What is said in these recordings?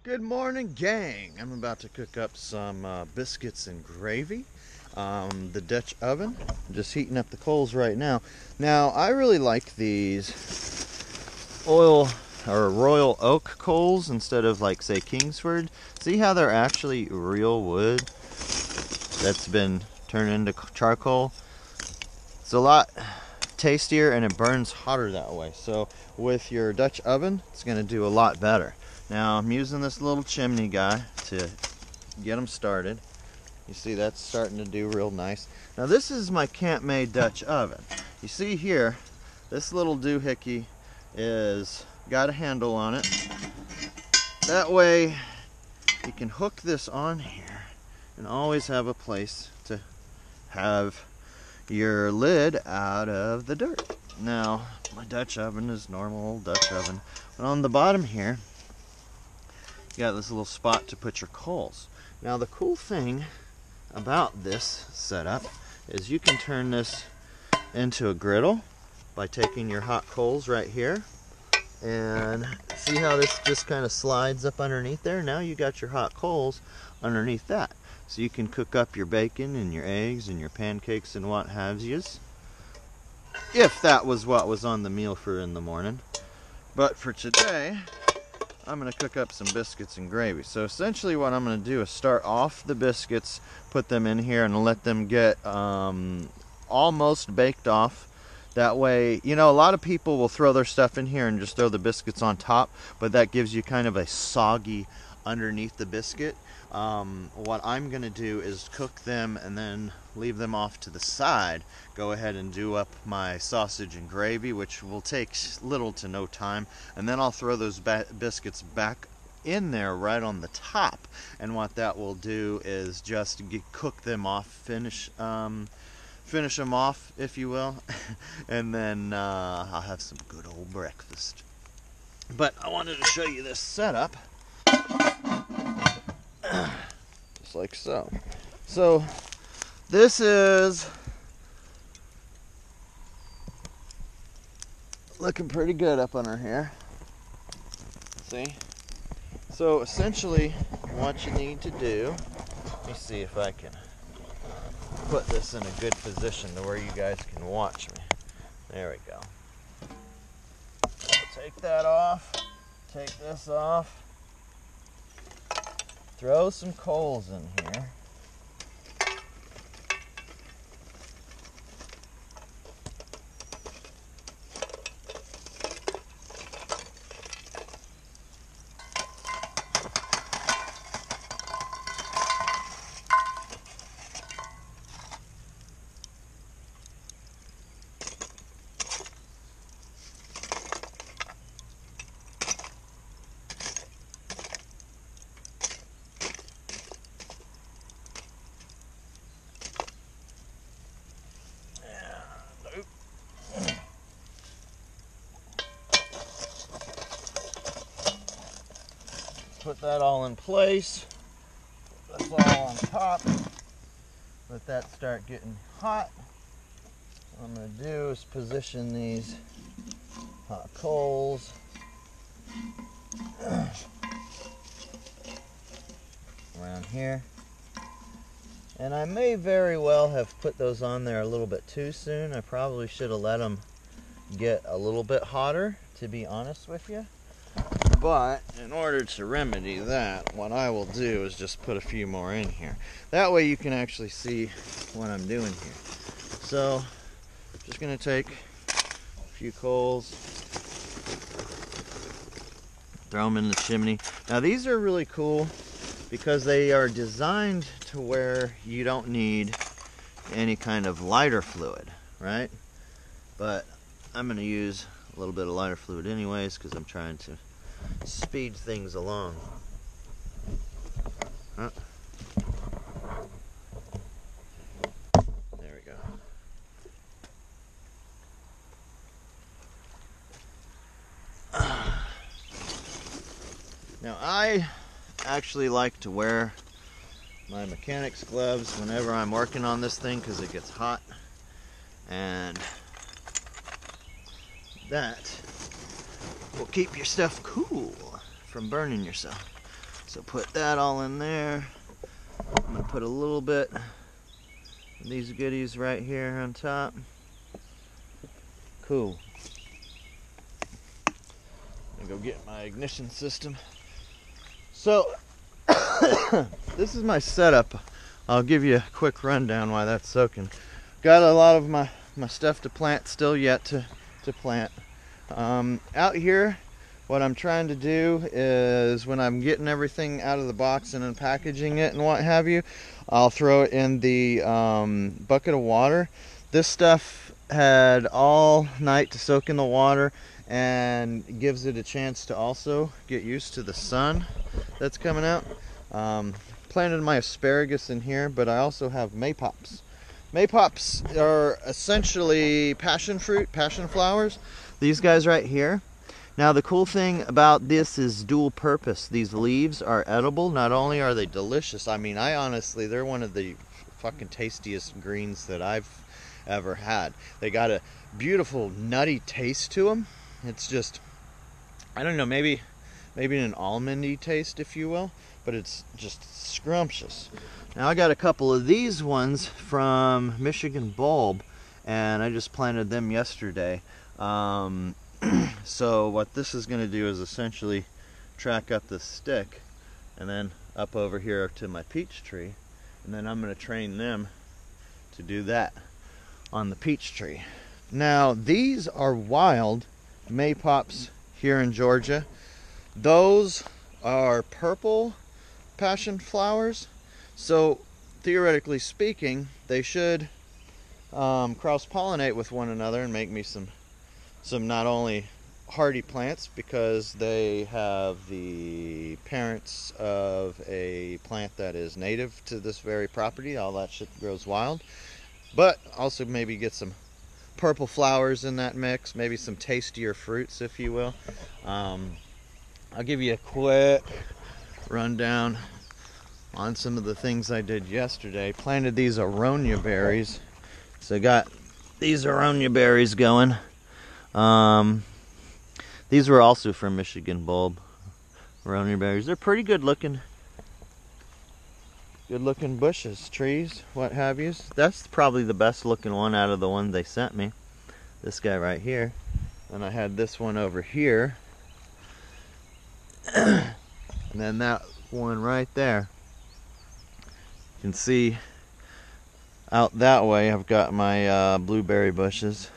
Good morning, gang. I'm about to cook up some biscuits and gravy. The Dutch oven. I'm just heating up the coals right now. Now, I really like these oil or royal oak coals instead of, like, say, Kingsford. See how they're actually real wood that's been turned into charcoal? It's a lot tastier and it burns hotter that way. So with your Dutch oven, it's going to do a lot better. Now I'm using this little chimney guy to get them started. You see that's starting to do real nice. Now this is my Camp Maid Dutch oven. You see here, this little doohickey is got a handle on it. That way you can hook this on here and always have a place to have your lid out of the dirt. Now my Dutch oven is normal old Dutch oven, but on the bottom here you got this little spot to put your coals. Now the cool thing about this setup is you can turn this into a griddle by taking your hot coals right here, and see how this just kind of slides up underneath there? Now you got your hot coals underneath that. So you can cook up your bacon and your eggs and your pancakes and what have yous, if that was what was on the meal for in the morning. But for today, I'm going to cook up some biscuits and gravy. So essentially what I'm going to do is start off the biscuits, put them in here and let them get almost baked off. That way, you know, a lot of people will throw their stuff in here and just throw the biscuits on top, but that gives you kind of a soggy underneath the biscuit. What I'm going to do is cook them and then leave them off to the side. Go ahead and do up my sausage and gravy, which will take little to no time, and then I'll throw those biscuits back in there right on the top. And what that will do is just cook them off, finish them off, if you will, and then I'll have some good old breakfast. But I wanted to show you this setup. Just like so. So this is looking pretty good up under here. See? So essentially what you need to do, let me see if I can put this in a good position to where you guys can watch me. There we go. Take that off. Take this off. Throw some coals in here. Put that all in place. That's all on top. Let that start getting hot. What I'm going to do is position these hot coals around here. And I may very well have put those on there a little bit too soon. I probably should have let them get a little bit hotter, to be honest with you. But in order to remedy that, what I will do is just put a few more in here. That way you can actually see what I'm doing here. So, just going to take a few coals, throw them in the chimney. Now these are really cool because they are designed to where you don't need any kind of lighter fluid, right? But I'm going to use a little bit of lighter fluid anyways because I'm trying to speed things along. Huh? There we go. Now I actually like to wear my mechanic's gloves whenever I'm working on this thing because it gets hot, and that will keep your stuff cool from burning yourself. So put that all in there. I'm gonna put a little bit of these goodies right here on top. Cool. I'm gonna go get my ignition system. So this is my setup. I'll give you a quick rundown while that's soaking. Got a lot of my stuff to plant still yet to plant. Out here, what I'm trying to do is when I'm getting everything out of the box and unpackaging it and what have you, I'll throw it in the bucket of water. This stuff had all night to soak in the water and gives it a chance to also get used to the sun that's coming out. Planted my asparagus in here, but I also have maypops. Maypops are essentially passion fruit, passion flowers. These guys right here. Now the cool thing about this is dual purpose. These leaves are edible. Not only are they delicious, I mean, honestly, they're one of the fucking tastiest greens that I've ever had. They got a beautiful nutty taste to them. It's just, I don't know, maybe an almondy taste, if you will, but it's just scrumptious. Now I got a couple of these ones from Michigan Bulb, and I just planted them yesterday. So what this is going to do is essentially track up the stick and then up over here to my peach tree, and then I'm going to train them to do that on the peach tree. Now these are wild maypops here in Georgia. Those are purple passion flowers, so theoretically speaking they should cross-pollinate with one another and make me some not only hardy plants, because they have the parents of a plant that is native to this very property. All that shit grows wild, but also maybe get some purple flowers in that mix, maybe some tastier fruits, if you will. I'll give you a quick rundown on some of the things I did yesterday. Planted these aronia berries, so got these aronia berries going. These were also from Michigan Bulb, aronia berries. They're pretty good looking bushes, trees, what have you. That's probably the best looking one out of the one they sent me. This guy right here. And I had this one over here. And then that one right there. You can see out that way I've got my blueberry bushes.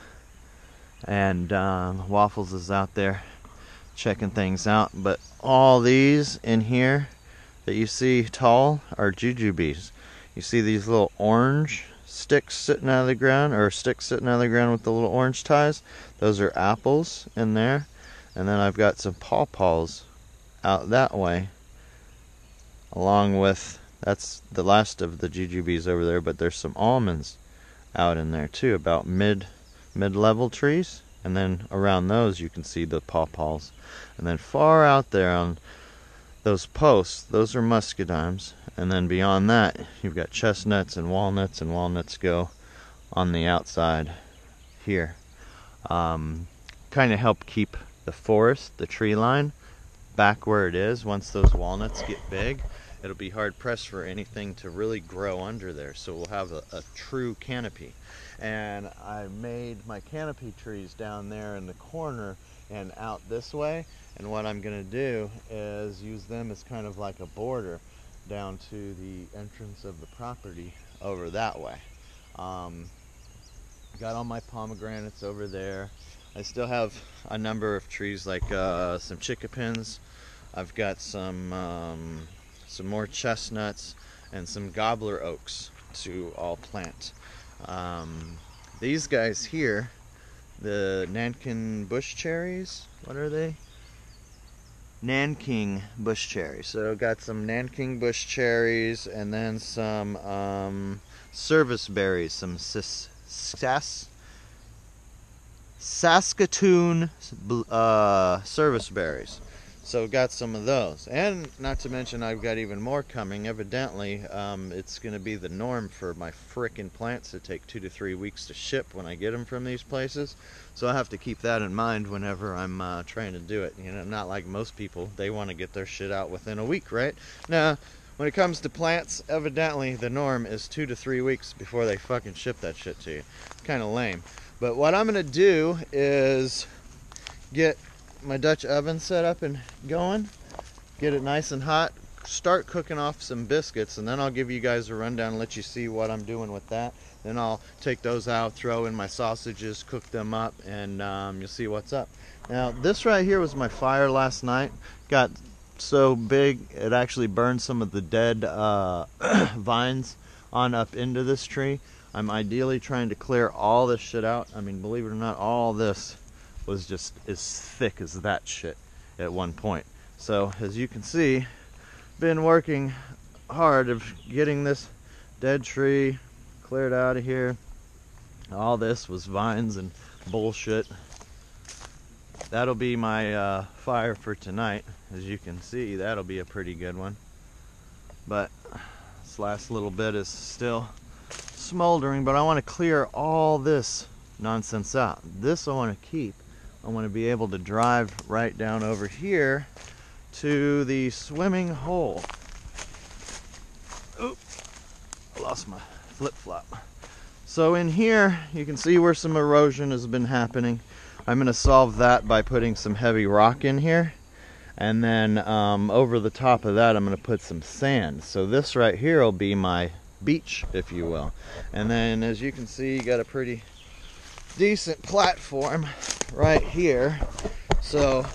And Waffles is out there checking things out. But all these in here that you see tall are jujubes. You see these little orange sticks sitting out of the ground, or sticks sitting out of the ground with the little orange ties? Those are apples in there. And then I've got some pawpaws out that way, along with, that's the last of the jujubes over there, but there's some almonds out in there too, about mid-level trees. And then around those you can see the pawpaws. And then far out there on those posts, those are muscadines. And then beyond that you've got chestnuts and walnuts go on the outside here. Kind of help keep the forest, the tree line, back where it is. Once those walnuts get big, it'll be hard pressed for anything to really grow under there, so we'll have a true canopy. And I made my canopy trees down there in the corner and out this way, and what I'm going to do is use them as kind of like a border down to the entrance of the property over that way. Got all my pomegranates over there. I still have a number of trees, like some chickapins. I've got some more chestnuts and some gobbler oaks to all plant. These guys here, the Nankin bush cherries, what are they? Nanking bush cherries. So I've got some Nanking bush cherries, and then some service berries, some Saskatoon service berries. So got some of those, and not to mention I've got even more coming. Evidently, it's going to be the norm for my frickin' plants to take 2 to 3 weeks to ship when I get them from these places. So I have to keep that in mind whenever I'm trying to do it. You know, not like most people, they want to get their shit out within a week, right? Now, when it comes to plants, evidently the norm is 2 to 3 weeks before they fucking ship that shit to you. Kind of lame. But what I'm going to do is get my Dutch oven set up and going, get it nice and hot, start cooking off some biscuits, and then I'll give you guys a rundown and let you see what I'm doing with that. Then I'll take those out, throw in my sausages, cook them up, and you'll see what's up. Now, this right here was my fire last night. Got so big it actually burned some of the dead vines on up into this tree. I'm ideally trying to clear all this shit out. I mean, believe it or not, all this was just as thick as that shit at one point. So as you can see, been working hard of getting this dead tree cleared out of here. All this was vines and bullshit. That'll be my fire for tonight. As you can see, that'll be a pretty good one. But this last little bit is still smoldering, but I want to clear all this nonsense out. This I want to keep. I want to be able to drive right down over here to the swimming hole. Oop, I lost my flip-flop. So in here, you can see where some erosion has been happening. I'm going to solve that by putting some heavy rock in here. And then over the top of that, I'm going to put some sand. So this right here will be my beach, if you will. And then as you can see, you got a pretty decent platform right here. So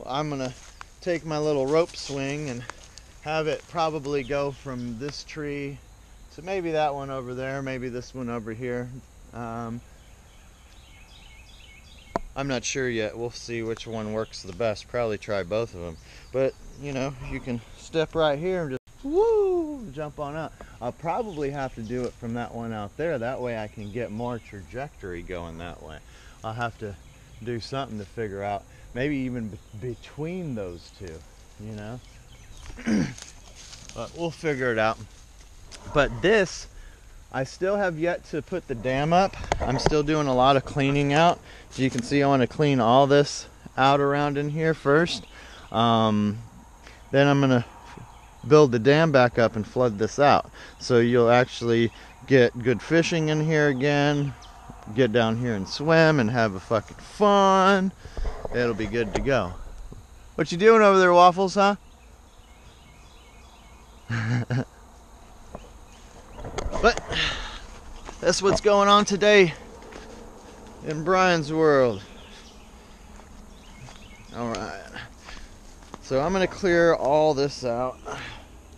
I'm gonna take my little rope swing and have it probably go from this tree to maybe that one over there, maybe this one over here. I'm not sure yet. We'll see which one works the best. Probably try both of them. But you know, you can step right here and just woo, jump on up. I'll probably have to do it from that one out there. That way I can get more trajectory going that way. I'll have to do something to figure out, maybe even between those two, you know. But we'll figure it out. But this, I still have yet to put the dam up. I'm still doing a lot of cleaning out. So you can see I want to clean all this out around in here first. Then I'm going to build the dam back up and flood this out. So you'll actually get good fishing in here again. Get down here and swim and have a fucking fun. It'll be good to go. What you doing over there, Waffles, huh? But that's what's going on today in Brian's world. Alright. So I'm going to clear all this out.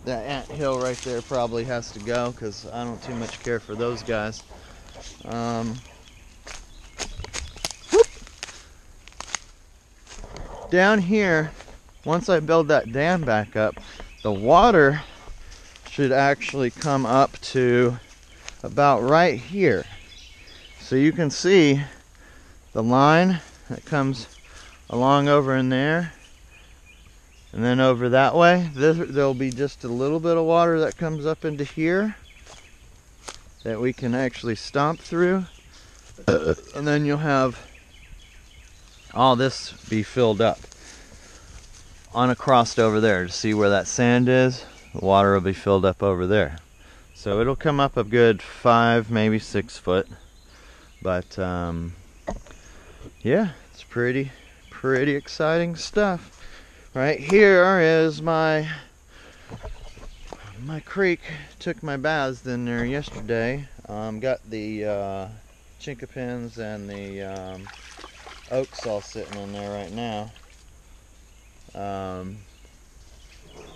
That anthill right there probably has to go because I don't too much care for those guys. Down here, once I build that dam back up, the water should actually come up to about right here. So you can see the line that comes along over in there. And then over that way, there'll be just a little bit of water that comes up into here that we can actually stomp through. And then you'll have all this be filled up on across over there. To see where that sand is, the water will be filled up over there. So it'll come up a good 5, maybe 6 foot. But yeah, it's pretty exciting stuff. Right here is my creek. Took my baths in there yesterday. Got the chinkapins and the oaks all sitting in there right now.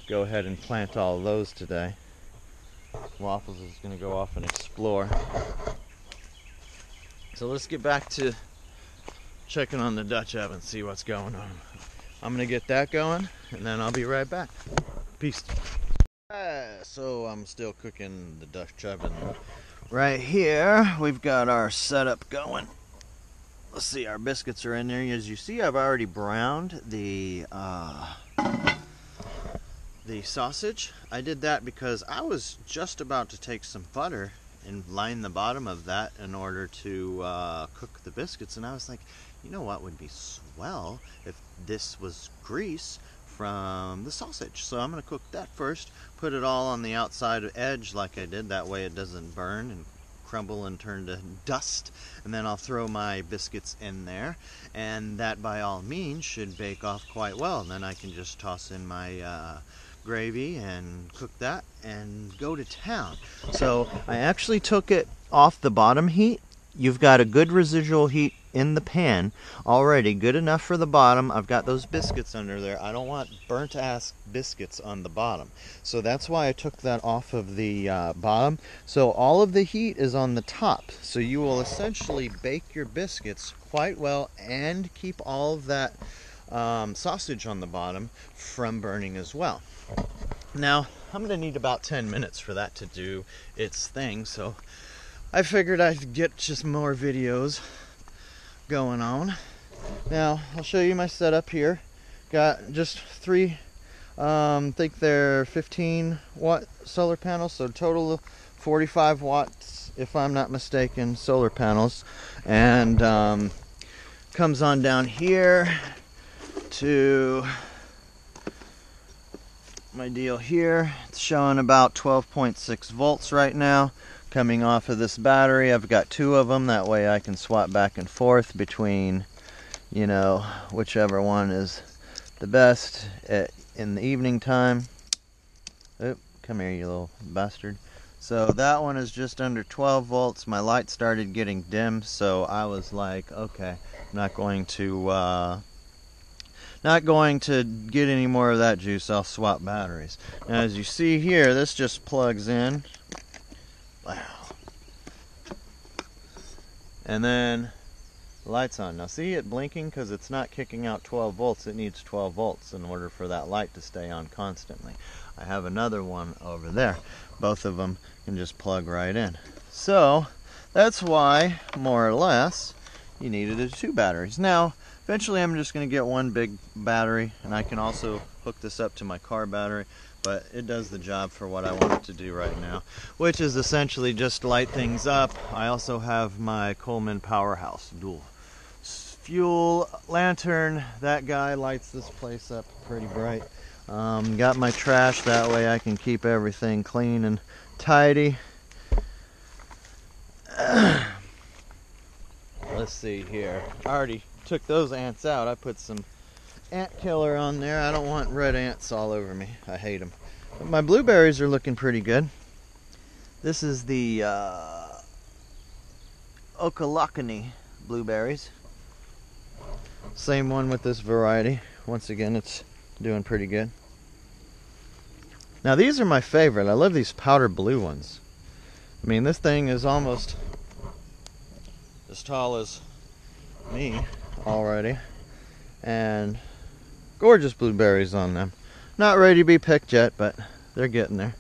Go ahead and plant all of those today. Waffles is going to go off and explore. So let's get back to checking on the Dutch oven, see what's going on. I'm going to get that going, and then I'll be right back. Peace. So I'm still cooking the Dutch oven. Right here, we've got our setup going. Let's see, our biscuits are in there. As you see, I've already browned the the sausage. I did that because I was just about to take some butter and line the bottom of that in order to cook the biscuits, and I was like, you know what would be swell if this was grease from the sausage. So I'm going to cook that first, put it all on the outside edge like I did, that way it doesn't burn and crumble and turn to dust, and then I'll throw my biscuits in there, and that by all means should bake off quite well. And then I can just toss in my gravy and cook that and go to town. So I actually took it off the bottom heat. You've got a good residual heat in the pan already, good enough for the bottom. I've got those biscuits under there. I don't want burnt ass biscuits on the bottom, so that's why I took that off of the bottom. So all of the heat is on the top, so you will essentially bake your biscuits quite well and keep all of that sausage on the bottom from burning as well. Now I'm gonna need about 10 minutes for that to do its thing, so I figured I'd get just more videos going on. Now I'll show you my setup here. Got just three, think they're 15 watt solar panels, so total 45 watts if I'm not mistaken solar panels, and comes on down here to my deal here. It's showing about 12.6 volts right now coming off of this battery. I've got two of them, that way I can swap back and forth between, you know, whichever one is the best in the evening time. Oop, come here, you little bastard. So that one is just under 12 volts. My light started getting dim, so I was like, okay, I'm not going to get any more of that juice. I'll swap batteries. Now as you see here, this just plugs in. Wow. And then the light's on. Now see it blinking because it's not kicking out 12 volts. It needs 12 volts in order for that light to stay on constantly. I have another one over there. Both of them can just plug right in. So that's why, more or less, you needed two batteries. Now eventually I'm just going to get one big battery, and I can also hook this up to my car battery, but it does the job for what I want it to do right now, which is essentially just light things up. I also have my Coleman Powerhouse dual fuel lantern. That guy lights this place up pretty bright. Got my trash, that way I can keep everything clean and tidy. Let's see here. I already took those ants out. I put some ant killer on there. I don't want red ants all over me. I hate them. But my blueberries are looking pretty good. This is the Okalakani blueberries. Same one with this variety. Once again, it's doing pretty good. Now these are my favorite. I love these powder blue ones. I mean, this thing is almost as tall as me already, and gorgeous blueberries on them. Not ready to be picked yet, but they're getting there.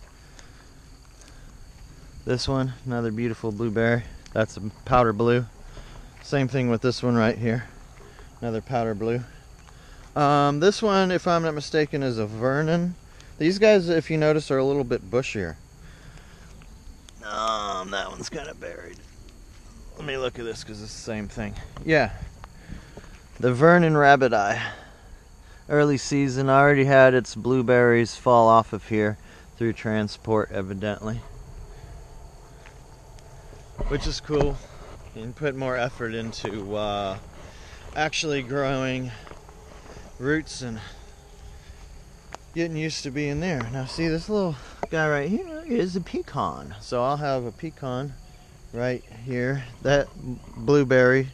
This one, another beautiful blueberry. That's a powder blue. Same thing with this one right here, another powder blue. This one, if I'm not mistaken, is a Vernon. These guys, if you notice, are a little bit bushier. That one's kind of buried. Let me look at this because it's the same thing. Yeah, the Vernon Rabbit Eye. Early season, already had its blueberries fall off of here through transport, evidently. Which is cool. You can put more effort into actually growing roots and getting used to being there. Now see, this little guy right here is a pecan. So I'll have a pecan right here. That blueberry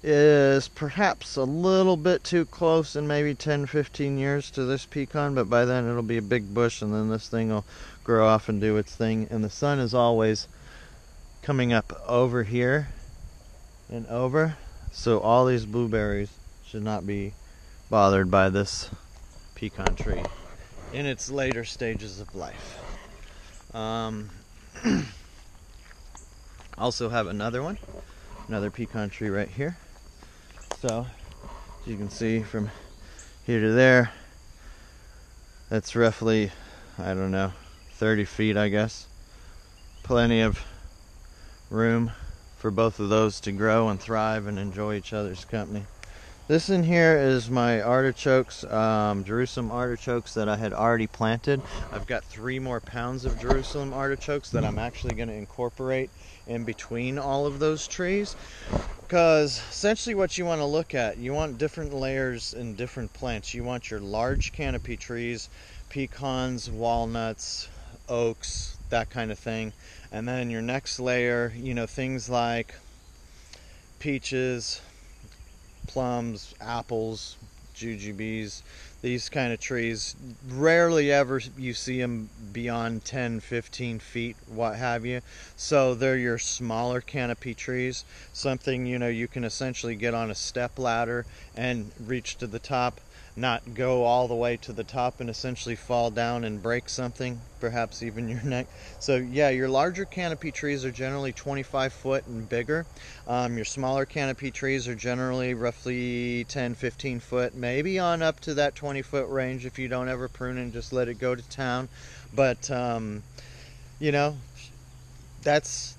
is perhaps a little bit too close in maybe 10-15 years to this pecan, but by then it'll be a big bush, and then this thing will grow off and do its thing. And the sun is always coming up over here and over, so all these blueberries should not be bothered by this pecan tree in its later stages of life. Also have another pecan tree right here. So as you can see from here to there, that's roughly I don't know, 30 feet, I guess. Plenty of room for both of those to grow and thrive and enjoy each other's company. This in here is my artichokes, Jerusalem artichokes that I had already planted. I've got 3 more pounds of Jerusalem artichokes that I'm actually going to incorporate in between all of those trees. Because essentially what you want to look at, you want different layers in different plants. You want your large canopy trees, pecans, walnuts, oaks, that kind of thing. And then your next layer, you know, things like peaches, plums, apples, jujubes, these kind of trees. Rarely ever you see them beyond 10, 15 feet, what have you. So they're your smaller canopy trees. Something, you know, you can essentially get on a step ladder and reach to the top, not go all the way to the top and essentially fall down and break something, perhaps even your neck. So yeah, your larger canopy trees are generally 25 foot and bigger. Your smaller canopy trees are generally roughly 10, 15 foot, maybe on up to that 20 foot range if you don't ever prune and just let it go to town. But you know,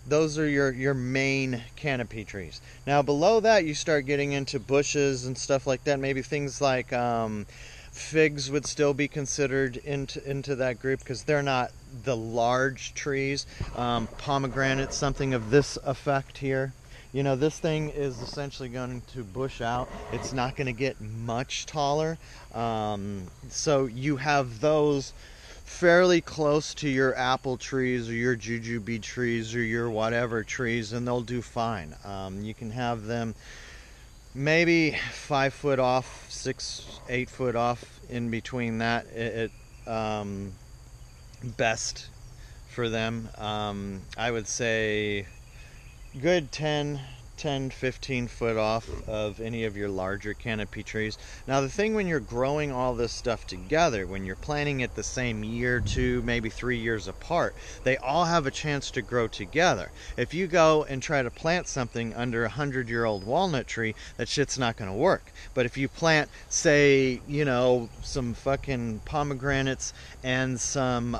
those are your main canopy trees. Now below that you start getting into bushes and stuff like that. Maybe things like figs would still be considered into that group because they're not the large trees. Pomegranates, something of this effect here. You know, this thing is essentially going to bush out. It's not going to get much taller. So you have those fairly close to your apple trees or your jujube trees or your whatever trees, and they'll do fine. You can have them maybe 5 foot off, 6, 8 foot off in between that. Best for them. I would say good 10, 15 foot off of any of your larger canopy trees. Now the thing when you're growing all this stuff together, when you're planting it the same year, 2, maybe 3 years apart, they all have a chance to grow together. If you go and try to plant something under a 100-year-old walnut tree, that shit's not going to work. But if you plant, say, you know, some fucking pomegranates and some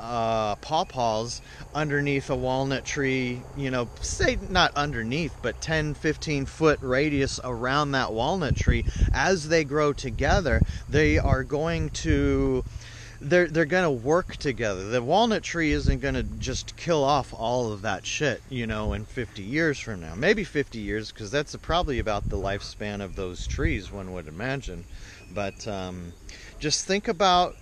pawpaws underneath a walnut tree, you know, say not underneath, but 10, 15 foot radius around that walnut tree, as they grow together, they are going to they're going to work together. The walnut tree isn't going to just kill off all of that shit, you know, in 50 years from now. Maybe 50 years, because that's probably about the lifespan of those trees, one would imagine. But just think about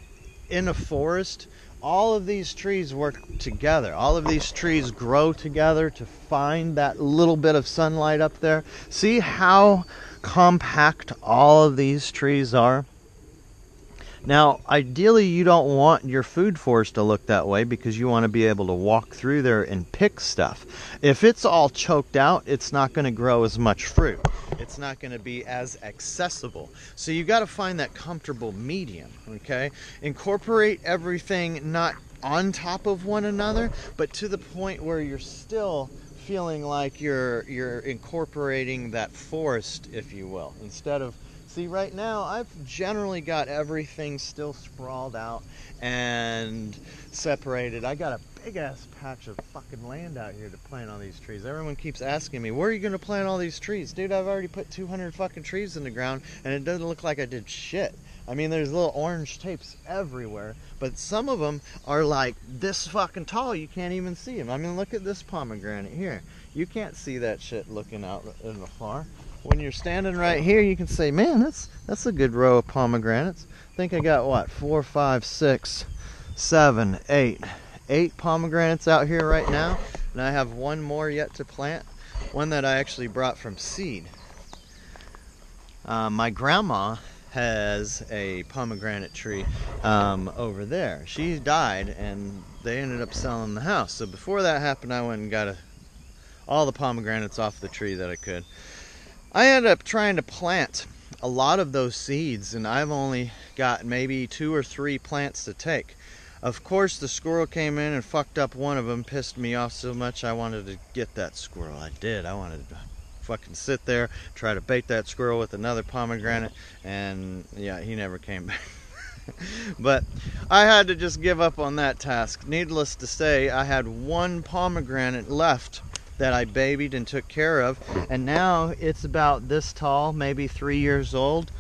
in a forest, all of these trees work together. All of these trees grow together to find that little bit of sunlight up there. See how compact all of these trees are? Now, ideally, you don't want your food forest to look that way because you want to be able to walk through there and pick stuff. If it's all choked out, it's not going to grow as much fruit. It's not going to be as accessible. So you got to find that comfortable medium, okay? Incorporate everything not on top of one another, but to the point where you're still feeling like you're incorporating that forest, if you will, instead of... See, right now, I've generally got everything still sprawled out and separated. I got a big-ass patch of fucking land out here to plant all these trees. Everyone keeps asking me, where are you going to plant all these trees? Dude, I've already put 200 fucking trees in the ground, and it doesn't look like I did shit. I mean, there's little orange tapes everywhere, but some of them are like this fucking tall, you can't even see them. I mean, look at this pomegranate here. You can't see that shit looking out in the far. When you're standing right here, you can say, man, that's a good row of pomegranates. I think I got, what, 4, 5, 6, 7, 8 pomegranates out here right now. And I have one more yet to plant. One that I actually brought from seed. My grandma has a pomegranate tree over there. She died, and they ended up selling the house. So before that happened, I went and got all the pomegranates off the tree that I could. I ended up trying to plant a lot of those seeds, and I've only got maybe 2 or 3 plants to take. Of course, the squirrel came in and fucked up one of them, pissed me off so much I wanted to get that squirrel. I did. I wanted to fucking sit there, try to bait that squirrel with another pomegranate, and yeah, he never came back. But I had to just give up on that task. Needless to say, I had one pomegranate left that I babied and took care of, and now it's about this tall, maybe 3 years old,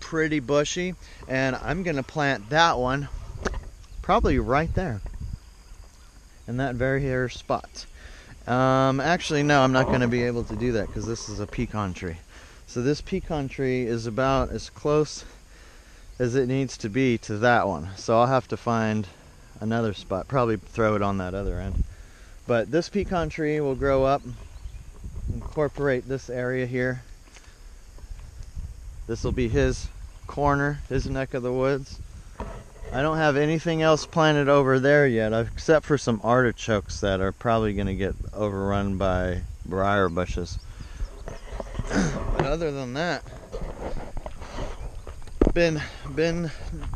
pretty bushy, and I'm gonna plant that one probably right there in that very here spot. Actually, no, I'm not going to be able to do that because this is a pecan tree. So this pecan tree is about as close as it needs to be to that one. So I'll have to find another spot, probably throw it on that other end. But this pecan tree will grow up, incorporate this area here. This will be his corner, his neck of the woods. I don't have anything else planted over there yet, except for some artichokes that are probably going to get overrun by briar bushes. But other than that, been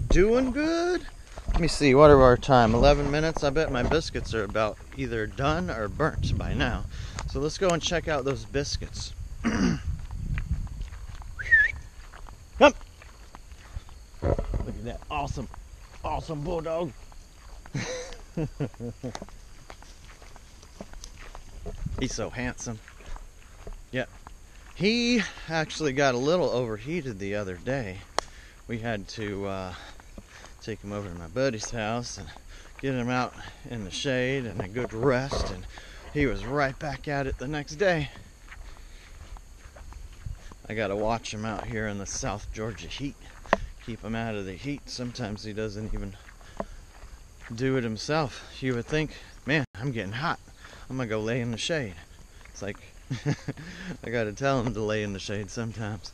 doing good. Let me see, what are our time? 11 minutes. I bet my biscuits are about either done or burnt by now. So let's go and check out those biscuits. Come. Look at that awesome bulldog. He's so handsome. Yep. He actually got a little overheated the other day. We had to take him over to my buddy's house and get him out in the shade and a good rest, and he was right back at it the next day. I gotta watch him out here in the South Georgia heat. Keep him out of the heat. Sometimes he doesn't even do it himself. You would think, man, I'm getting hot, I'm gonna go lay in the shade. It's like I gotta tell him to lay in the shade sometimes.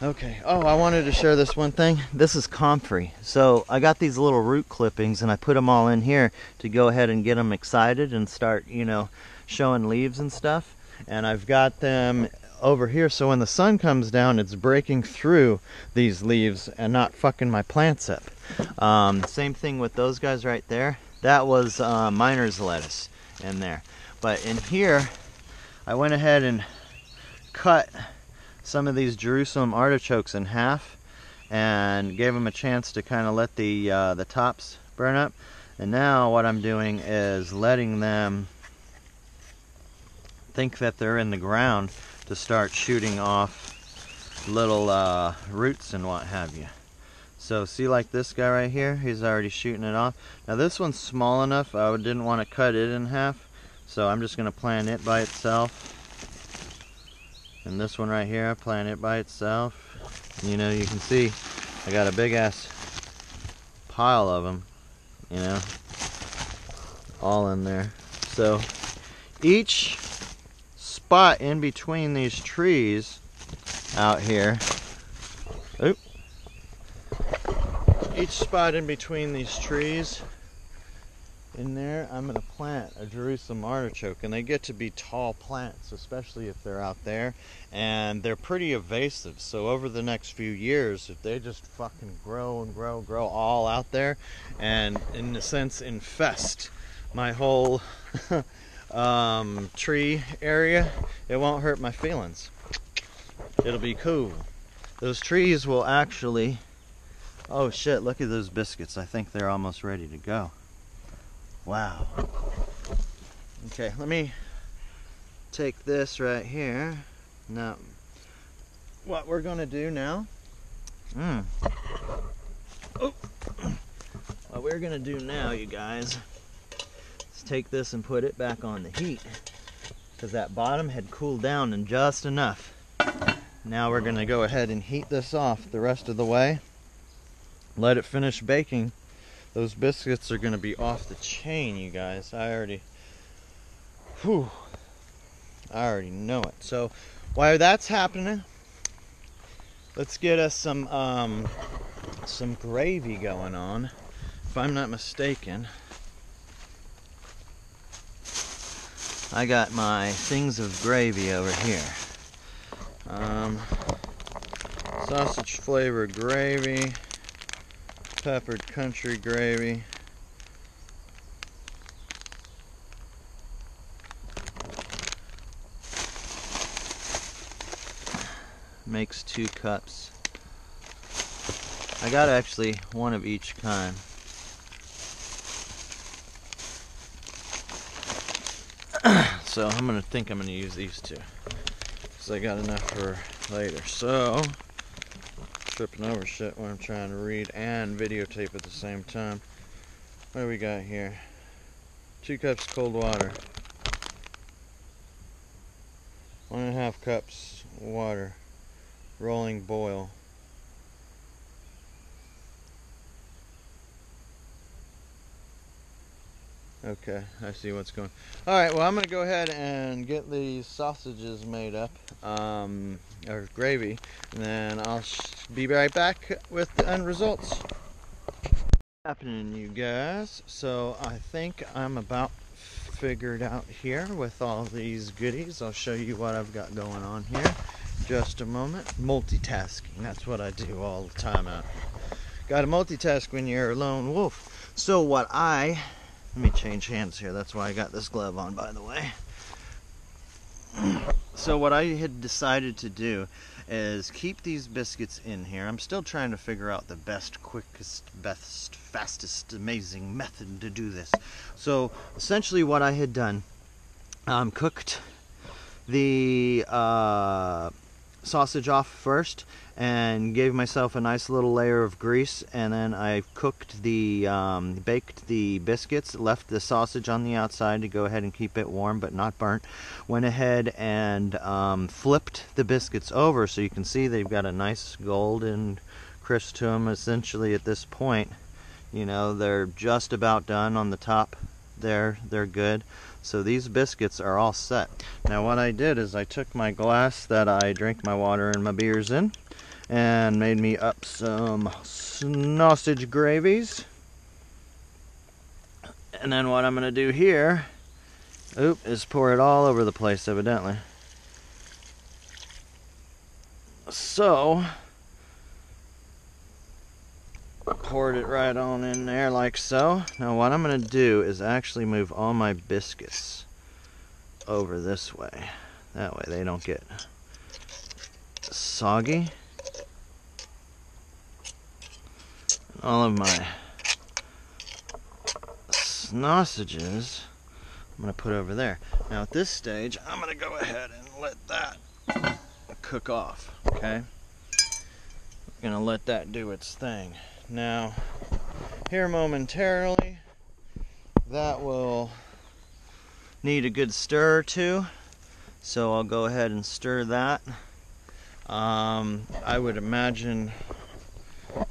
Okay, oh, I wanted to share this one thing. This is comfrey. So I got these little root clippings and I put them all in here to go ahead and get them excited and start, you know, showing leaves and stuff. And I've got them over here so when the sun comes down, it's breaking through these leaves and not fucking my plants up. Same thing with those guys right there. That was miner's lettuce in there. But in here, I went ahead and cut some of these Jerusalem artichokes in half and gave them a chance to kind of let the tops burn up. And now what I'm doing is letting them think that they're in the ground to start shooting off little roots and what have you. So see, like this guy right here, he's already shooting it off. Now this one's small enough, I didn't want to cut it in half, so I'm just going to plant it by itself. And this one right here, I plant it by itself. And, you know, you can see I got a big ass pile of them, you know, all in there. So each spot in between these trees out here, each spot in between these trees in there, I'm going to plant a Jerusalem artichoke, and they get to be tall plants, especially if they're out there, and they're pretty evasive. So over the next few years, if they just fucking grow and grow all out there, and in a sense infest my whole tree area, it won't hurt my feelings. It'll be cool. Those trees will actually, oh shit, look at those biscuits. I think they're almost ready to go. Wow. Okay, let me take this right here. Now, what we're gonna do now, what we're gonna do now, you guys, is take this and put it back on the heat, because that bottom had cooled down and just enough. Now we're gonna go ahead and heat this off the rest of the way. Let it finish baking. Those biscuits are going to be off the chain, you guys. I already know it. So while that's happening, let's get us some gravy going on. If I'm not mistaken, I got my things of gravy over here. Sausage flavored gravy, peppered country gravy, makes 2 cups. I got actually one of each kind. So I'm gonna use these two, because I got enough for later. So, tripping over shit when I'm trying to read and videotape at the same time. What do we got here? 2 cups cold water. 1.5 cups water. Rolling boil. Okay, I see what's going on. Alright, well, I'm going to go ahead and get these sausages made up, or gravy, and then I'll be right back with the end results. What's happening, you guys? So I think I'm about figured out here with all these goodies. I'll show you what I've got going on here. Just a moment. Multitasking, that's what I do all the time out here. Gotta multitask when you're a lone wolf. So let me change hands here. That's why I got this glove on, by the way. So what I had decided to do is keep these biscuits in here. I'm still trying to figure out the best, quickest, best, fastest, amazing method to do this. So essentially what I had done, cooked the sausage off first and gave myself a nice little layer of grease, and then I cooked baked the biscuits, left the sausage on the outside to go ahead and keep it warm but not burnt. Went ahead and flipped the biscuits over, so you can see they've got a nice golden crisp to them. Essentially at this point, you know, they're just about done on the top there. They're good. So these biscuits are all set. Now what I did is I took my glass that I drink my water and my beers in and made me up some sausage gravies. And then what I'm going to do here, is pour it all over the place evidently. So, poured it right on in there like so. Now what I'm going to do is actually move all my biscuits over this way. That way they don't get soggy. And all of my sausages I'm going to put over there. Now at this stage I'm going to go ahead and let that cook off. Okay? I'm going to let that do its thing. Now, here momentarily, that will need a good stir or two, so I'll go ahead and stir that. I would imagine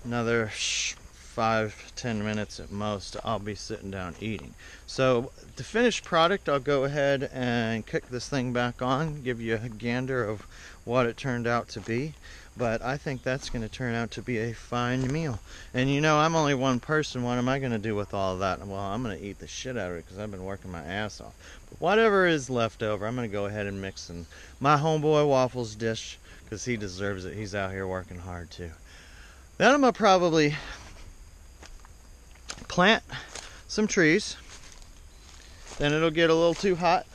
another 5-10 minutes at most, I'll be sitting down eating. So the finished product, I'll go ahead and kick this thing back on, give you a gander of what it turned out to be. But I think that's going to turn out to be a fine meal. And you know, I'm only one person. What am I going to do with all of that? Well, I'm going to eat the shit out of it because I've been working my ass off. But whatever is left over, I'm going to go ahead and mix in my homeboy Waffles dish because he deserves it. He's out here working hard too. Then I'm going to probably plant some trees. Then it'll get a little too hot.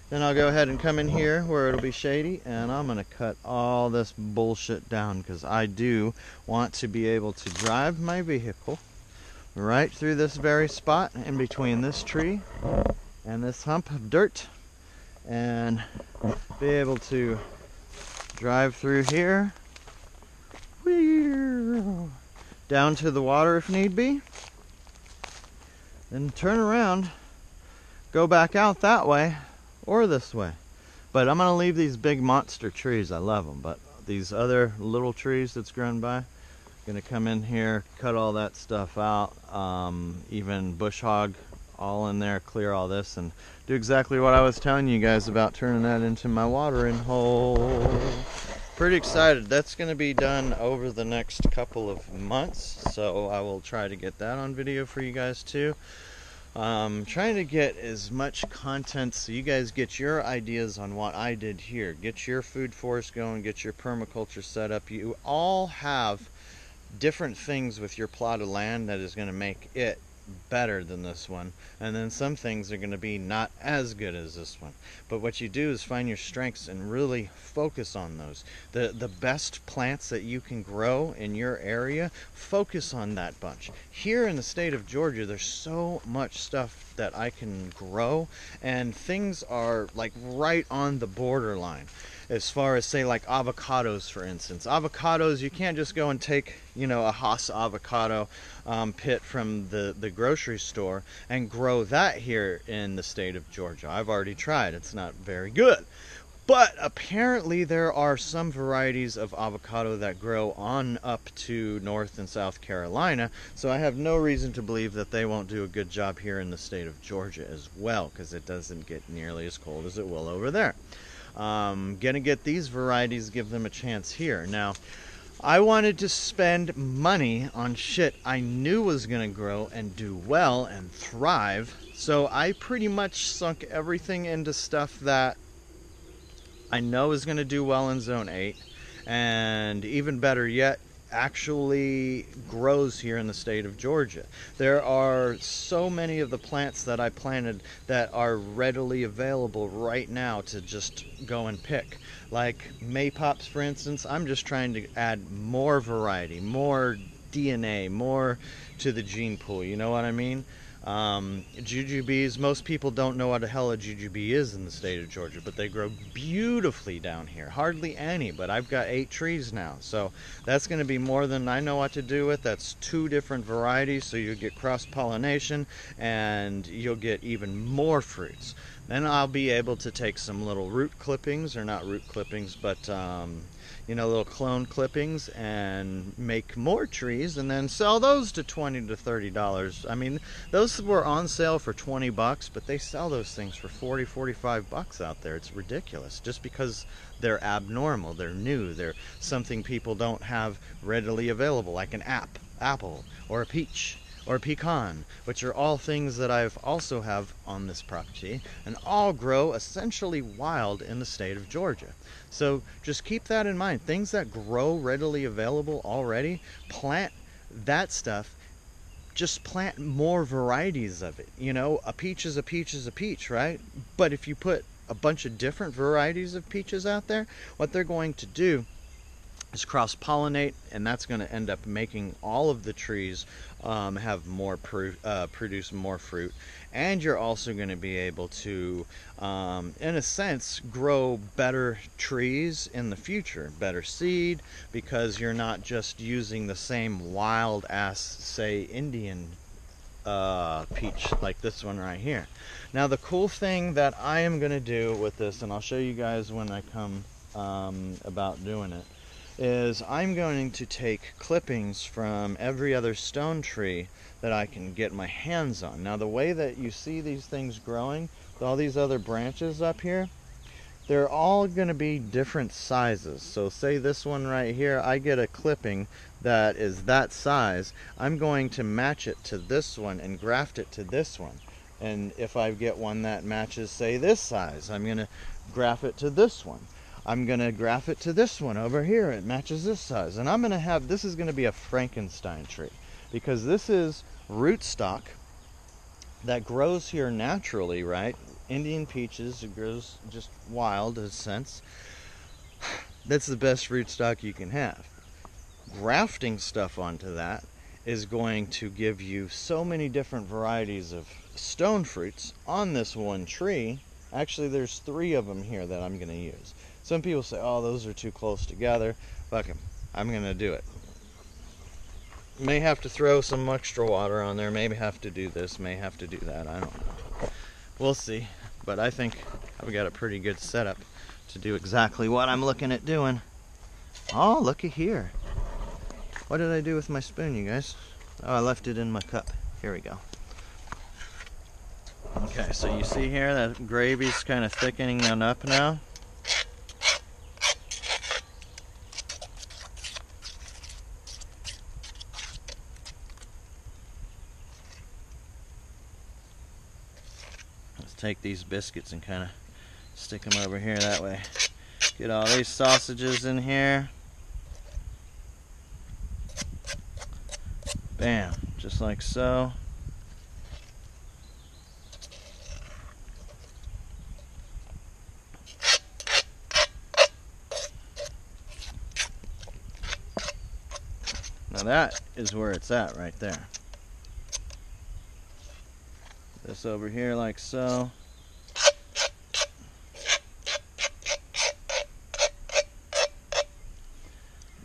Then I'll go ahead and come in here where it'll be shady, and I'm going to cut all this bullshit down because I do want to be able to drive my vehicle right through this very spot in between this tree and this hump of dirt and be able to drive through here down to the water if need be, then turn around, go back out that way or this way. But I'm gonna leave these big monster trees. I love them, but these other little trees that's grown by, gonna come in here, cut all that stuff out, even bush hog all in there, clear all this, and do exactly what I was telling you guys about, turning that into my watering hole. Pretty excited. That's gonna be done over the next couple of months, so I will try to get that on video for you guys too. Trying to get as much content so you guys get your ideas on what I did here. Get your food forest going, get your permaculture set up. You all have different things with your plot of land that is going to make it better than this one, and then some things are going to be not as good as this one. But what you do is find your strengths and really focus on those. The best plants that you can grow in your area, focus on that bunch. Here in the state of Georgia, there's so much stuff that I can grow, and things are like right on the borderline. As far as, say, like avocados, for instance. Avocados, you can't just go and take, you know, a Haas avocado pit from the grocery store and grow that here in the state of Georgia. I've already tried. It's not very good. But apparently there are some varieties of avocado that grow on up to North and South Carolina, so I have no reason to believe that they won't do a good job here in the state of Georgia as well, because it doesn't get nearly as cold as it will over there. Gonna get these varieties, give them a chance here. Now, I wanted to spend money on shit I knew was gonna grow and do well and thrive, so I pretty much sunk everything into stuff that I know is gonna do well in Zone 8, and even better yet, actually grows here in the state of Georgia. There are so many of the plants that I planted that are readily available right now to just go and pick. Like maypops, for instance, I'm just trying to add more variety, more DNA, more to the gene pool, you know what I mean? Jujubes, most people don't know what the hell a jujube is in the state of Georgia, but they grow beautifully down here. Hardly any, but I've got 8 trees now, so that's going to be more than I know what to do with. That's 2 different varieties, so you'll get cross-pollination and you'll get even more fruits. Then I'll be able to take some little root clippings, or not root clippings, but you know, little clone clippings, and make more trees and then sell those to $20 to $30. I mean, those were on sale for 20 bucks, but they sell those things for 40, 45 bucks out there. It's ridiculous, just because they're abnormal, they're new, they're something people don't have readily available, like an apple, or a peach, or pecan, which are all things that I've also have on this property, and all grow essentially wild in the state of Georgia. So just keep that in mind. Things that grow readily available already, plant that stuff. Just plant more varieties of it. You know, a peach is a peach is a peach, right? But if you put a bunch of different varieties of peaches out there, what they're going to do is cross-pollinate, and that's going to end up making all of the trees have more produce more fruit, and you're also going to be able to in a sense grow better trees in the future, better seed, because you're not just using the same wild ass, say, Indian peach like this one right here. Now the cool thing that I am going to do with this, and I'll show you guys when I come about doing it, is I'm going to take clippings from every other stone tree that I can get my hands on. Now the way that you see these things growing, all these other branches up here, they're all going to be different sizes. So say this one right here, I get a clipping that is that size, I'm going to match it to this one and graft it to this one. And if I get one that matches, say, this size, I'm going to graft it to this one. I'm going to graft it to this one over here. It matches this size. And I'm going to have, this is going to be a Frankenstein tree, because this is rootstock that grows here naturally, right? Indian peaches, it grows just wild in a sense. That's the best rootstock you can have. Grafting stuff onto that is going to give you so many different varieties of stone fruits on this one tree. Actually, there's 3 of them here that I'm going to use. Some people say, oh, those are too close together. Fuck them. I'm going to do it. May have to throw some extra water on there. Maybe have to do this. May have to do that. I don't know. We'll see. But I think I've got a pretty good setup to do exactly what I'm looking at doing. Oh, looky here. What did I do with my spoon, you guys? Oh, I left it in my cup. Here we go. Okay, so you see here that gravy's kind of thickening on up now. Let's take these biscuits and kind of stick them over here that way. Get all these sausages in here. Bam, just like so. Now that is where it's at right there. This over here like so.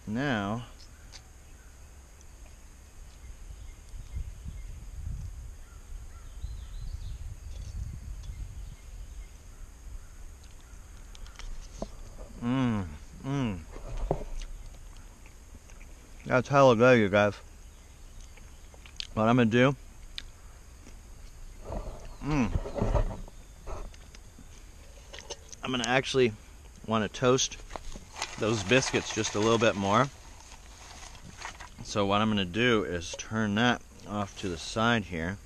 Now that's hella good, you guys. What I'm gonna do, I'm gonna actually want to toast those biscuits just a little bit more. So what I'm gonna do is turn that off to the side here.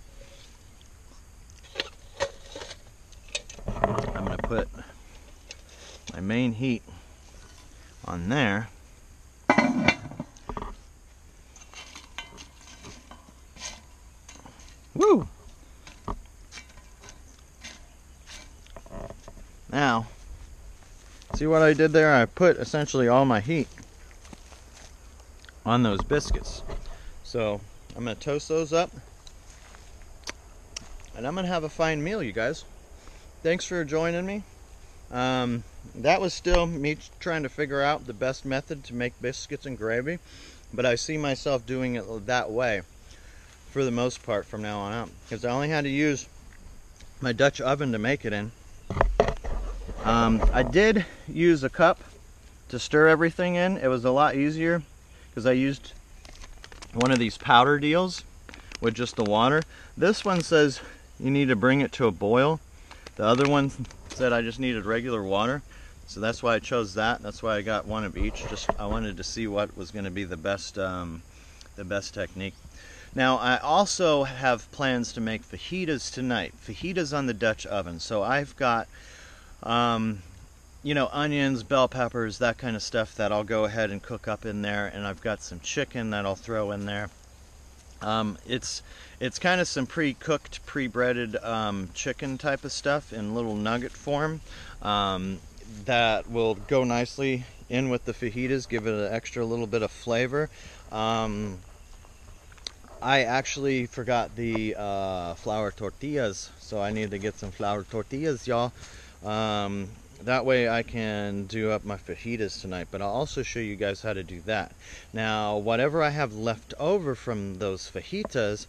I'm gonna put my main heat on there. Woo! Now, see what I did there? I put essentially all my heat on those biscuits. So I'm going to toast those up, and I'm going to have a fine meal, you guys. Thanks for joining me. That was still me trying to figure out the best method to make biscuits and gravy, but I see myself doing it that way for the most part from now on out, because I only had to use my Dutch oven to make it in. I did use a cup to stir everything in. It was a lot easier because I used one of these powder deals with just the water. This one says you need to bring it to a boil. The other one said I just needed regular water, so that's why I chose that. That's why I got one of each. Just I wanted to see what was going to be the best technique. Now, I also have plans to make fajitas tonight. Fajitas on the Dutch oven. So I've got, you know, onions, bell peppers, that kind of stuff that I'll go ahead and cook up in there. And I've got some chicken that I'll throw in there. It's kind of some pre-cooked, pre-breaded chicken type of stuff in little nugget form that will go nicely in with the fajitas, give it an extra little bit of flavor. I actually forgot the flour tortillas, so I need to get some flour tortillas, y'all. That way I can do up my fajitas tonight, but I'll also show you guys how to do that. Now, whatever I have left over from those fajitas,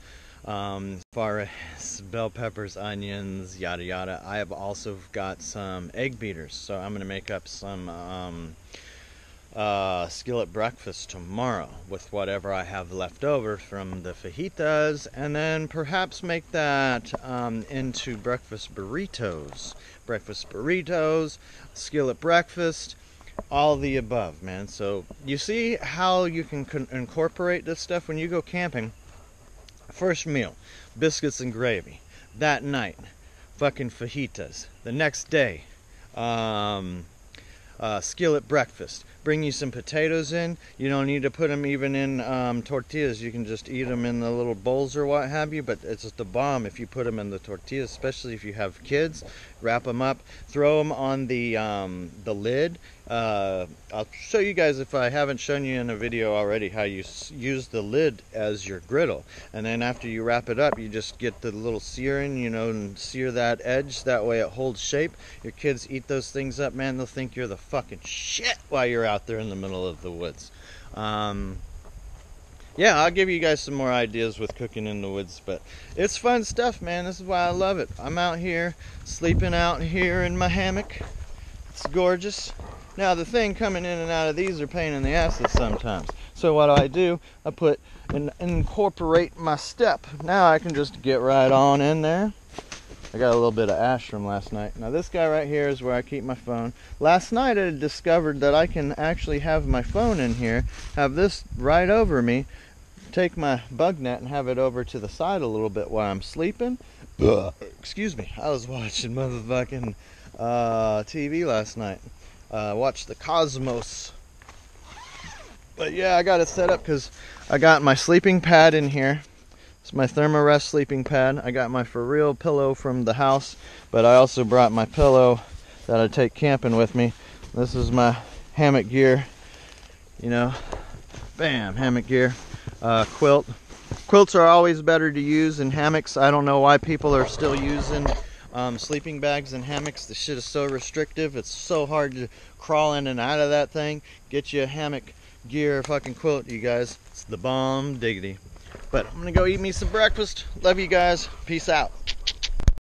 as far as bell peppers, onions, yada yada, I have also got some egg beaters, so I'm going to make up some skillet breakfast tomorrow with whatever I have left over from the fajitas, and then perhaps make that into breakfast burritos, skillet breakfast, all the above, man. So you see how you can incorporate this stuff when you go camping. First meal, biscuits and gravy. That night, fucking fajitas. The next day, skillet breakfast. Bring you some potatoes in. You don't need to put them even in tortillas. You can just eat them in the little bowls or what have you, but it's the bomb if you put them in the tortillas, especially if you have kids. Wrap them up, throw them on the lid. I'll show you guys, if I haven't shown you in a video already, how you use the lid as your griddle. And then after you wrap it up, you just get the little searing, you know, and sear that edge. That way it holds shape. Your kids eat those things up, man. They'll think you're the fucking shit while you're out there in the middle of the woods. Yeah, I'll give you guys some more ideas with cooking in the woods, but it's fun stuff, man. This is why I love it. I'm out here, sleeping out here in my hammock. It's gorgeous. Now, the thing coming in and out of these are pain in the asses sometimes. So what do? I put and incorporate my step. Now I can just get right on in there. I got a little bit of ash from last night. Now this guy right here is where I keep my phone. Last night I discovered that I can actually have my phone in here, have this right over me, take my bug net and have it over to the side a little bit while I'm sleeping. Excuse me, I was watching motherfucking TV last night. Watched the Cosmos. But yeah, I got it set up because I got my sleeping pad in here. It's my Thermarest sleeping pad. I got my for real pillow from the house, but I also brought my pillow that I take camping with me. This is my hammock gear, you know, bam, hammock gear. quilt. Quilts are always better to use in hammocks. I don't know why people are still using sleeping bags and hammocks. The shit is so restrictive. It's so hard to crawl in and out of that thing. Get you a hammock gear fucking quilt, you guys. It's the bomb diggity. But I'm gonna go eat me some breakfast. Love you guys. Peace out.